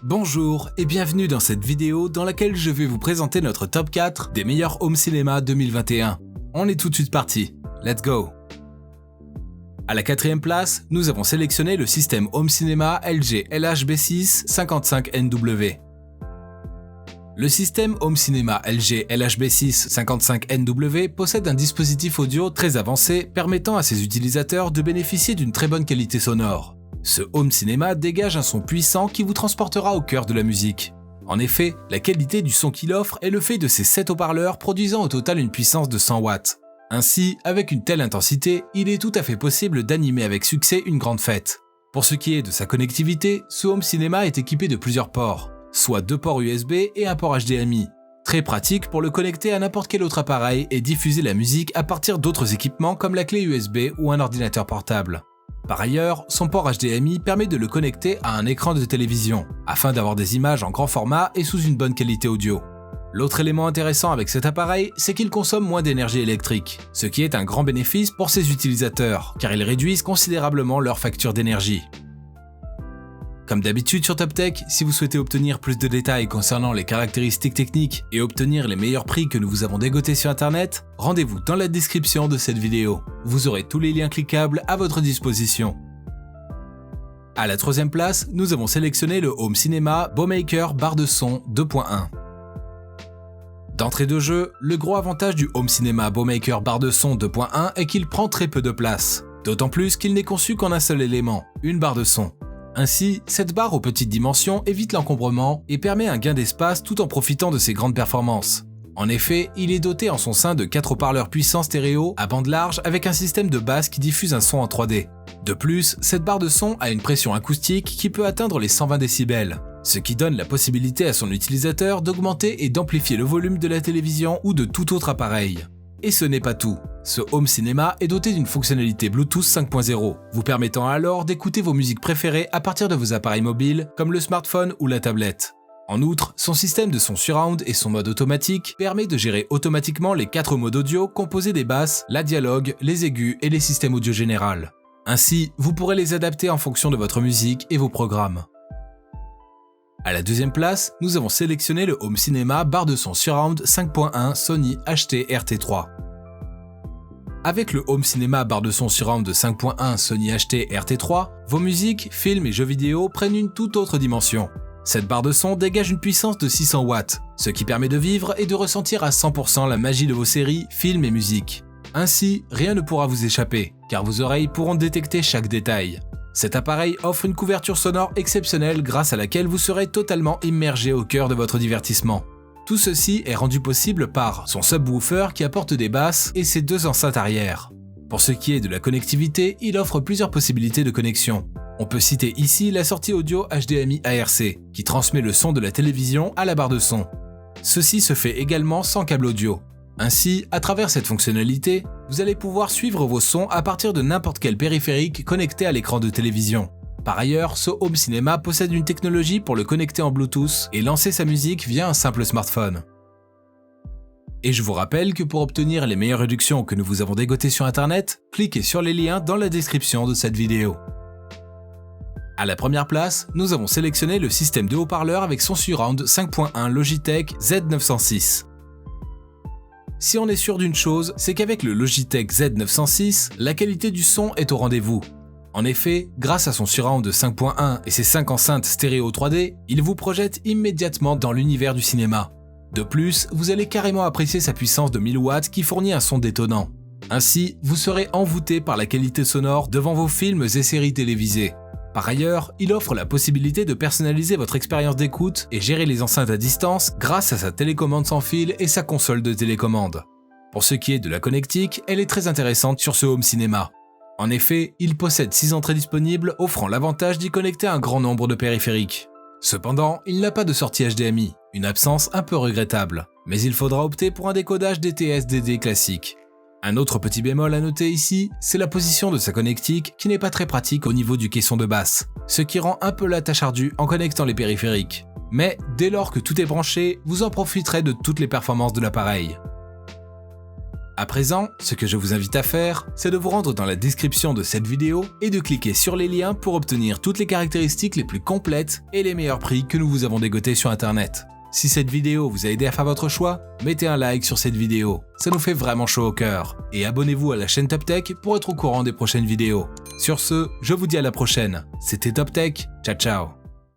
Bonjour et bienvenue dans cette vidéo dans laquelle je vais vous présenter notre top 4 des meilleurs home cinéma 2021. On est tout de suite parti, let's go! À la quatrième place, nous avons sélectionné le système home cinéma LG LHB6 55NW. Le système home cinéma LG LHB6 55NW possède un dispositif audio très avancé permettant à ses utilisateurs de bénéficier d'une très bonne qualité sonore. Ce home cinéma dégage un son puissant qui vous transportera au cœur de la musique. En effet, la qualité du son qu'il offre est le fait de ses 7 haut-parleurs produisant au total une puissance de 100 watts. Ainsi, avec une telle intensité, il est tout à fait possible d'animer avec succès une grande fête. Pour ce qui est de sa connectivité, ce home cinéma est équipé de plusieurs ports, soit 2 ports USB et un port HDMI. Très pratique pour le connecter à n'importe quel autre appareil et diffuser la musique à partir d'autres équipements comme la clé USB ou un ordinateur portable. Par ailleurs, son port HDMI permet de le connecter à un écran de télévision, afin d'avoir des images en grand format et sous une bonne qualité audio. L'autre élément intéressant avec cet appareil, c'est qu'il consomme moins d'énergie électrique, ce qui est un grand bénéfice pour ses utilisateurs, car ils réduisent considérablement leur facture d'énergie. Comme d'habitude sur TopTech, si vous souhaitez obtenir plus de détails concernant les caractéristiques techniques et obtenir les meilleurs prix que nous vous avons dégotés sur internet, rendez-vous dans la description de cette vidéo. Vous aurez tous les liens cliquables à votre disposition. À la troisième place, nous avons sélectionné le home cinéma Bowmaker barre de son 2.1. D'entrée de jeu, le gros avantage du home cinéma Bowmaker barre de son 2.1 est qu'il prend très peu de place, d'autant plus qu'il n'est conçu qu'en un seul élément, une barre de son. Ainsi, cette barre aux petites dimensions évite l'encombrement et permet un gain d'espace tout en profitant de ses grandes performances. En effet, il est doté en son sein de 4 haut-parleurs puissants stéréo à bande large avec un système de basse qui diffuse un son en 3D. De plus, cette barre de son a une pression acoustique qui peut atteindre les 120 décibels, ce qui donne la possibilité à son utilisateur d'augmenter et d'amplifier le volume de la télévision ou de tout autre appareil. Et ce n'est pas tout. Ce home cinéma est doté d'une fonctionnalité Bluetooth 5.0, vous permettant alors d'écouter vos musiques préférées à partir de vos appareils mobiles comme le smartphone ou la tablette. En outre, son système de son surround et son mode automatique permet de gérer automatiquement les 4 modes audio composés des basses, la dialogue, les aigus et les systèmes audio général. Ainsi, vous pourrez les adapter en fonction de votre musique et vos programmes. À la deuxième place, nous avons sélectionné le home cinéma barre de son surround 5.1 Sony HT-RT3. Avec le home cinéma barre de son surround de 5.1 Sony HT-RT3, vos musiques, films et jeux vidéo prennent une toute autre dimension. Cette barre de son dégage une puissance de 600 watts, ce qui permet de vivre et de ressentir à 100% la magie de vos séries, films et musiques. Ainsi, rien ne pourra vous échapper, car vos oreilles pourront détecter chaque détail. Cet appareil offre une couverture sonore exceptionnelle grâce à laquelle vous serez totalement immergé au cœur de votre divertissement. Tout ceci est rendu possible par son subwoofer qui apporte des basses et ses 2 enceintes arrière. Pour ce qui est de la connectivité, il offre plusieurs possibilités de connexion. On peut citer ici la sortie audio HDMI ARC, qui transmet le son de la télévision à la barre de son. Ceci se fait également sans câble audio. Ainsi, à travers cette fonctionnalité, vous allez pouvoir suivre vos sons à partir de n'importe quel périphérique connecté à l'écran de télévision. Par ailleurs, ce home cinéma possède une technologie pour le connecter en Bluetooth et lancer sa musique via un simple smartphone. Et je vous rappelle que pour obtenir les meilleures réductions que nous vous avons dégotées sur internet, cliquez sur les liens dans la description de cette vidéo. À la première place, nous avons sélectionné le système de haut-parleurs avec son surround 5.1 Logitech Z906. Si on est sûr d'une chose, c'est qu'avec le Logitech Z906, la qualité du son est au rendez-vous. En effet, grâce à son surround de 5.1 et ses 5 enceintes stéréo 3D, il vous projette immédiatement dans l'univers du cinéma. De plus, vous allez carrément apprécier sa puissance de 1000 watts qui fournit un son détonnant. Ainsi, vous serez envoûté par la qualité sonore devant vos films et séries télévisées. Par ailleurs, il offre la possibilité de personnaliser votre expérience d'écoute et gérer les enceintes à distance grâce à sa télécommande sans fil et sa console de télécommande. Pour ce qui est de la connectique, elle est très intéressante sur ce home cinéma. En effet, il possède 6 entrées disponibles offrant l'avantage d'y connecter un grand nombre de périphériques. Cependant, il n'a pas de sortie HDMI, une absence un peu regrettable, mais il faudra opter pour un décodage DTS-DD classique. Un autre petit bémol à noter ici, c'est la position de sa connectique qui n'est pas très pratique au niveau du caisson de basse, ce qui rend un peu la tâche ardue en connectant les périphériques. Mais dès lors que tout est branché, vous en profiterez de toutes les performances de l'appareil. À présent, ce que je vous invite à faire, c'est de vous rendre dans la description de cette vidéo et de cliquer sur les liens pour obtenir toutes les caractéristiques les plus complètes et les meilleurs prix que nous vous avons dégotés sur internet. Si cette vidéo vous a aidé à faire votre choix, mettez un like sur cette vidéo, ça nous fait vraiment chaud au cœur. Et abonnez-vous à la chaîne Top Tech pour être au courant des prochaines vidéos. Sur ce, je vous dis à la prochaine. C'était Top Tech, ciao ciao.